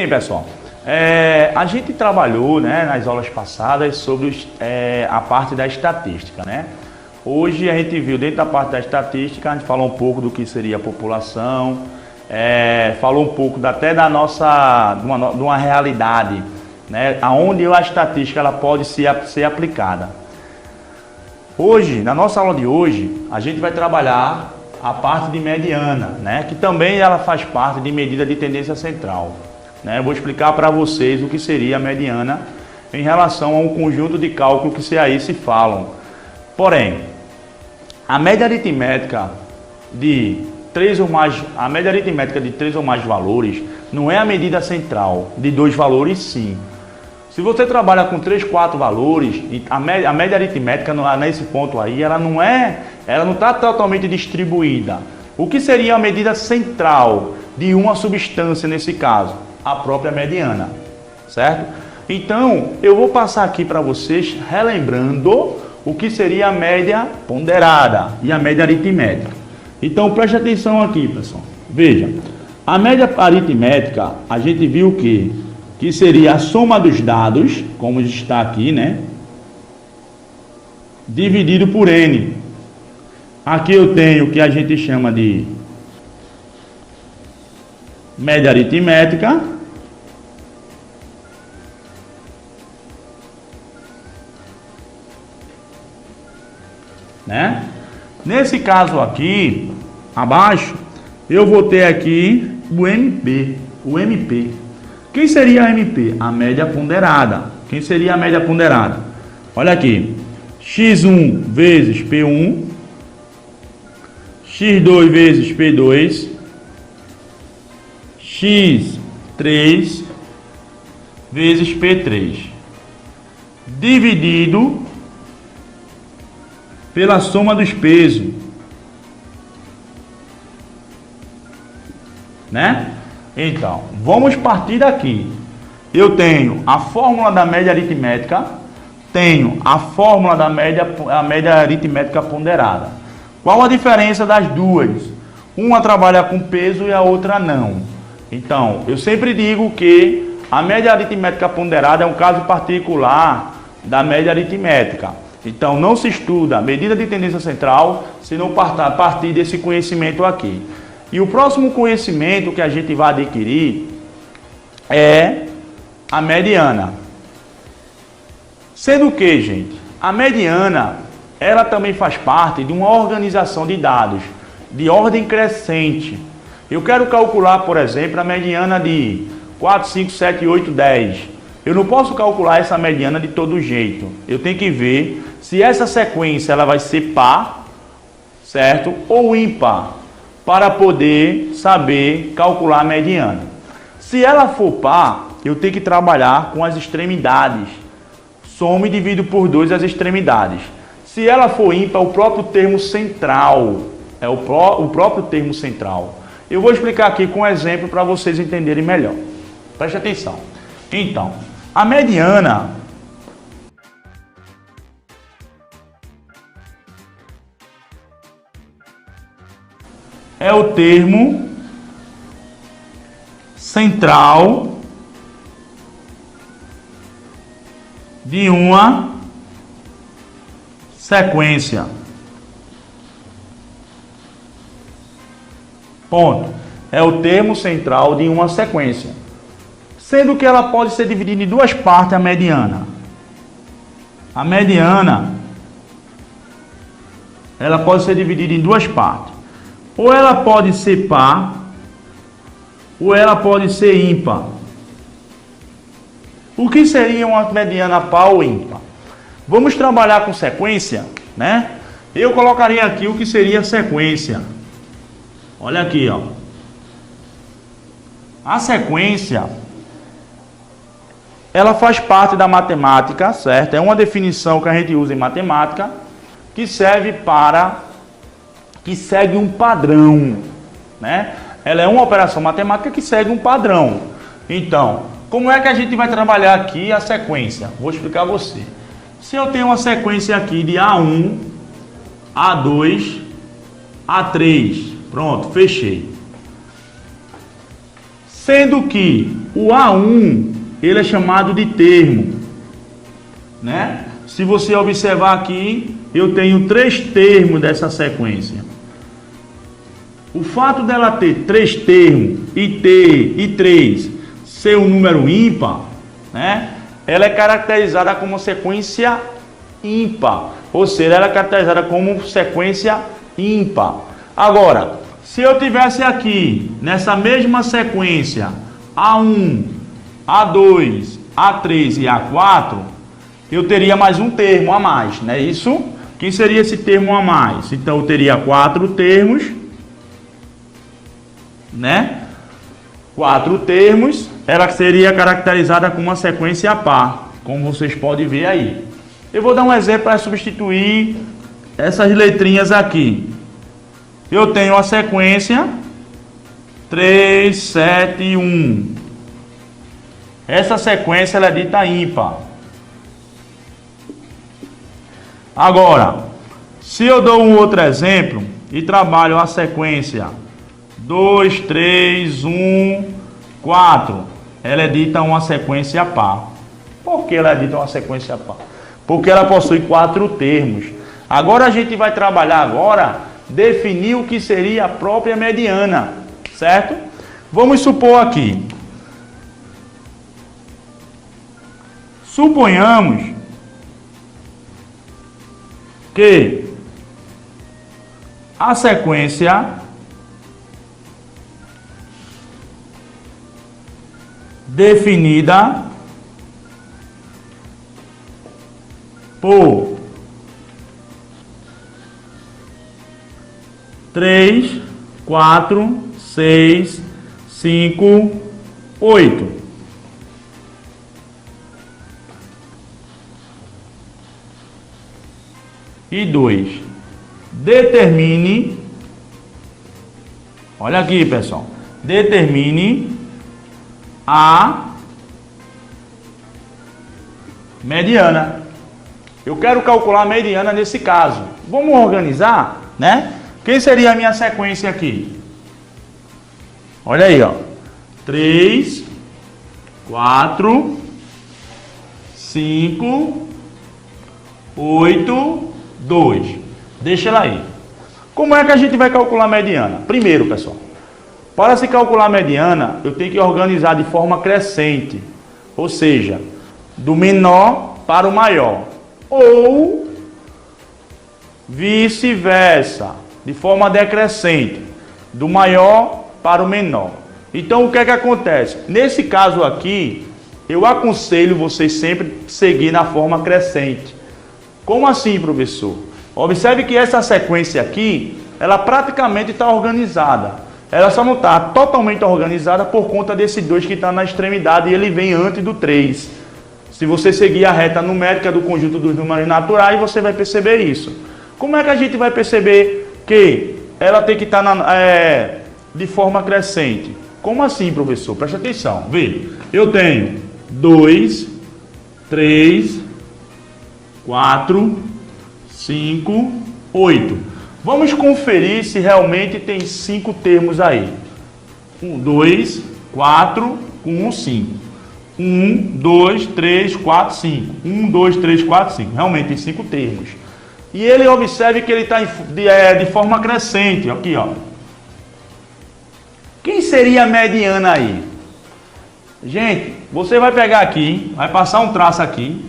Bem, pessoal, a gente trabalhou, né, nas aulas passadas sobre a parte da estatística, né? Hoje a gente viu dentro da parte da estatística, a gente falou um pouco do que seria a população, falou um pouco até da nossa, de uma realidade, né, onde a estatística ela pode ser aplicada. Hoje, na nossa aula de hoje, a gente vai trabalhar a parte de mediana, né, que também ela faz parte de medida de tendência central. Né? Eu vou explicar para vocês o que seria a mediana em relação a um conjunto de cálculos que aí se falam. Porém, a média aritmética de 3 ou mais valores não é a medida central de 2 valores, sim. Se você trabalha com 3, 4 valores, a média aritmética nesse ponto aí, ela não está totalmente distribuída. O que seria a medida central de uma substância nesse caso? A própria mediana, certo? Então, eu vou passar aqui para vocês relembrando o que seria a média ponderada e a média aritmética. Então, preste atenção aqui, pessoal. Veja, a média aritmética, a gente viu o quê? Que seria a soma dos dados, como está aqui, né? Dividido por N. Aqui eu tenho o que a gente chama de média aritmética. Né? Nesse caso aqui, abaixo, eu vou ter aqui o MP. Quem seria a MP? A média ponderada. Quem seria a média ponderada? Olha aqui. X1 vezes P1. X2 vezes P2. X3 vezes P3. Dividido pela soma dos pesos. Né? Então, vamos partir daqui. Eu tenho a fórmula da média aritmética, tenho a fórmula da média aritmética ponderada. Qual a diferença das duas? Uma trabalha com peso e a outra não. Então, eu sempre digo que a média aritmética ponderada é um caso particular da média aritmética. Então, não se estuda a medida de tendência central se não partir desse conhecimento aqui. E o próximo conhecimento que a gente vai adquirir é a mediana. Sendo que, gente, a mediana, ela também faz parte de uma organização de dados de ordem crescente. Eu quero calcular, por exemplo, a mediana de 4, 5, 7, 8, 10. Eu não posso calcular essa mediana de todo jeito. Eu tenho que ver se essa sequência ela vai ser par, certo? Ou ímpar, para poder saber calcular a mediana. Se ela for par, eu tenho que trabalhar com as extremidades. Soma e divido por 2 as extremidades. Se ela for ímpar, o próprio termo central. É o próprio termo central. Eu vou explicar aqui com um exemplo para vocês entenderem melhor. Preste atenção. Então, a mediana é o termo central de uma sequência. Ponto. É o termo central de uma sequência. Sendo que ela pode ser dividida em duas partes, a mediana. A mediana, ela pode ser dividida em duas partes. Ou ela pode ser par, ou ela pode ser ímpar. O que seria uma mediana par ou ímpar? Vamos trabalhar com sequência, né? Eu colocaria aqui o que seria sequência. Olha aqui, ó. A sequência, ela faz parte da matemática, certo? É uma definição que a gente usa em matemática, que serve que segue um padrão, né? Ela é uma operação matemática que segue um padrão. Então, como é que a gente vai trabalhar aqui a sequência? Vou explicar a você. Se eu tenho uma sequência aqui de A1, A2, A3, pronto, fechei. Sendo que o A1, ele é chamado de termo, né? Se você observar aqui, eu tenho 3 termos dessa sequência. O fato dela ter 3 termos e 3 ser um número ímpar, né? Ela é caracterizada como sequência ímpar, ou seja, ela é caracterizada como sequência ímpar. Agora, se eu tivesse aqui, nessa mesma sequência, A1, A2, A3 e A4, eu teria mais um termo a mais, não é isso? Quem seria esse termo a mais? Então, eu teria 4 termos, né? 4 termos, ela seria caracterizada como uma sequência par, como vocês podem ver aí. Eu vou dar um exemplo para substituir essas letrinhas aqui. Eu tenho a sequência 3, 7, 1. Essa sequência ela é dita ímpar. Agora, se eu dou um outro exemplo e trabalho a sequência 2, 3, 1, 4, ela é dita uma sequência par. Por que ela é dita uma sequência par? Porque ela possui 4 termos. Agora a gente vai trabalhar definir o que seria a própria mediana, certo? Vamos supor aqui. Suponhamos que a sequência definida por 3, 4, 6, 5, 8. E 2. Determine, olha aqui, pessoal, determine a mediana. Eu quero calcular a mediana nesse caso. Vamos organizar, né? Quem seria a minha sequência aqui? Olha aí, ó. 3, 4, 5, 8, 2. Deixa ela aí. Como é que a gente vai calcular a mediana? Primeiro, pessoal, para se calcular a mediana, eu tenho que organizar de forma crescente. Ou seja, do menor para o maior. Ou vice-versa, de forma decrescente, do maior para o menor. Então, o que é que acontece? Nesse caso aqui, eu aconselho vocês sempre seguir na forma crescente. Como assim, professor? Observe que essa sequência aqui, ela praticamente está organizada. Ela só não está totalmente organizada por conta desse 2 que está na extremidade e ele vem antes do 3. Se você seguir a reta numérica do conjunto dos números naturais, você vai perceber isso. Como é que a gente vai perceber que ela tem que estar de forma crescente? Como assim, professor? Presta atenção. Vê, eu tenho 2, 3, 4, 5, 8. Vamos conferir se realmente tem 5 termos aí. 1, 2, 4, com 1, 5. 1, 2, 3, 4, 5. 1, 2, 3, 4, 5. Realmente tem 5 termos. E ele observe que ele está de forma crescente. Aqui, ó. Quem seria a mediana aí? Gente, você vai pegar aqui, vai passar um traço aqui.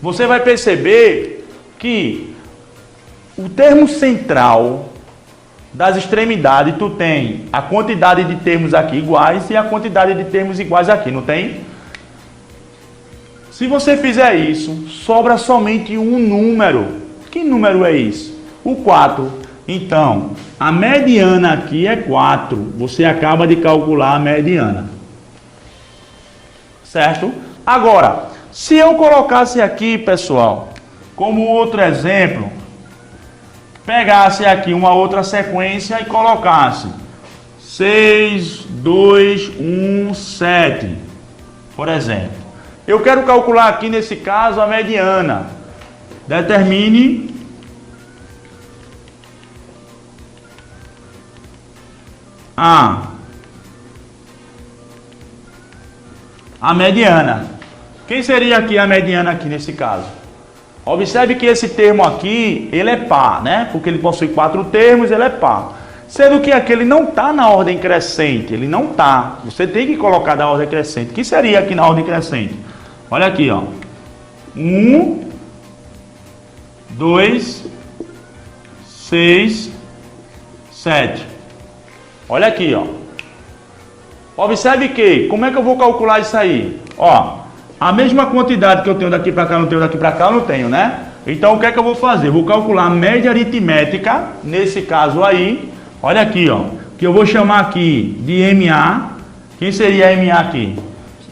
Você vai perceber que o termo central das extremidades, tu tem a quantidade de termos aqui iguais e a quantidade de termos iguais aqui, não tem? Se você fizer isso, sobra somente um número. Que número é isso? O 4. Então, a mediana aqui é 4. Você acaba de calcular a mediana. Certo? Agora, se eu colocasse aqui, pessoal, como outro exemplo, pegasse aqui uma outra sequência e colocasse 6, 2, 1, 7, por exemplo. Eu quero calcular aqui, nesse caso, a mediana. Determine a a mediana. Quem seria aqui a mediana aqui nesse caso? Observe que esse termo aqui, ele é par, né? Porque ele possui 4 termos, ele é par. Sendo que aqui ele não está na ordem crescente, ele não está. Você tem que colocar da ordem crescente. O que seria aqui na ordem crescente? Olha aqui, ó. 1, 2, 6, 7. Olha aqui, ó. Observe que, como é que eu vou calcular isso aí? Ó, a mesma quantidade que eu tenho daqui para cá, não tenho daqui para cá, eu não tenho, né? Então, o que é que eu vou fazer? Vou calcular a média aritmética, nesse caso aí. Olha aqui, ó, que eu vou chamar aqui de MA. Quem seria MA aqui?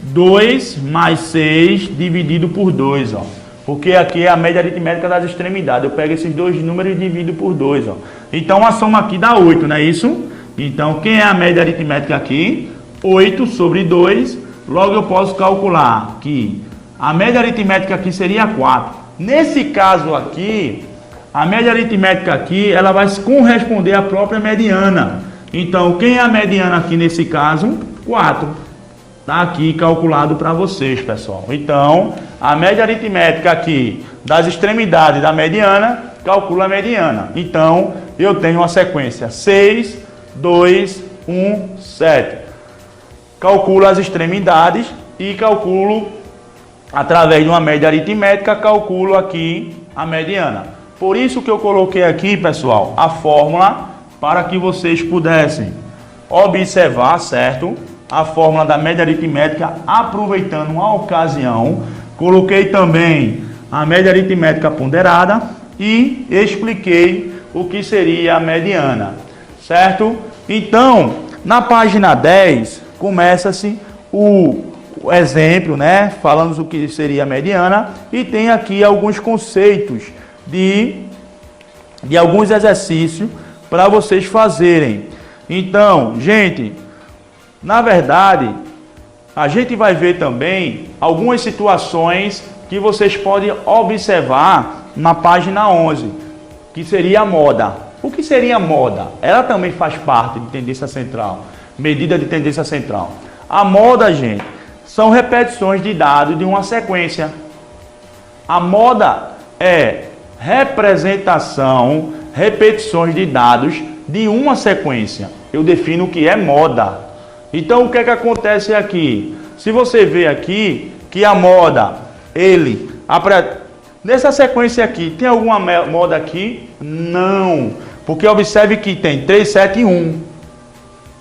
2 mais 6 dividido por 2, ó. Porque aqui é a média aritmética das extremidades. Eu pego esses dois números e divido por 2, ó. Então, a soma aqui dá 8, não é isso? Então, quem é a média aritmética aqui? 8 sobre 2. Logo, eu posso calcular que a média aritmética aqui seria 4. Nesse caso aqui, a média aritmética aqui, ela vai corresponder à própria mediana. Então, quem é a mediana aqui nesse caso? 4. Está aqui calculado para vocês, pessoal. Então, a média aritmética aqui das extremidades da mediana, calcula a mediana. Então, eu tenho uma sequência 6, 2, 1, 7. Calculo as extremidades e calculo, através de uma média aritmética, calculo aqui a mediana. Por isso que eu coloquei aqui, pessoal, a fórmula para que vocês pudessem observar, certo? A fórmula da média aritmética, aproveitando uma ocasião. Coloquei também a média aritmética ponderada e expliquei o que seria a mediana, certo? Então, na página 10, começa-se o exemplo, né? Falando o que seria a mediana e tem aqui alguns conceitos de alguns exercícios para vocês fazerem. Então, gente, na verdade, a gente vai ver também algumas situações que vocês podem observar na página 11, que seria a moda. O que seria a moda? Ela também faz parte de tendência central, medida de tendência central. A moda, gente, são repetições de dados de uma sequência. A moda é representação, repetições de dados de uma sequência. Eu defino o que é moda. Então, o que é que acontece aqui? Se você vê aqui que a moda, nessa sequência aqui, tem alguma moda aqui? Não. Porque observe que tem 3, 7 e 1.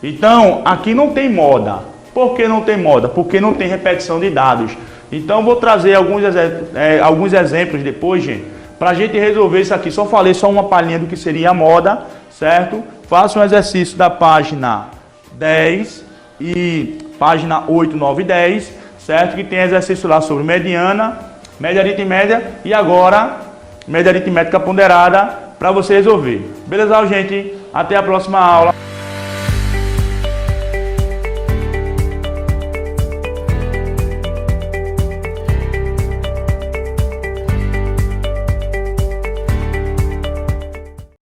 Então, aqui não tem moda. Por que não tem moda? Porque não tem repetição de dados. Então, vou trazer alguns exemplos depois, gente, para a gente resolver isso aqui. Só falei só uma palhinha do que seria a moda, certo? Faça um exercício da página 10 e página 8, 9 e 10, certo? Que tem exercício lá sobre mediana, média aritmética e agora média aritmética ponderada para você resolver. Beleza, gente? Até a próxima aula.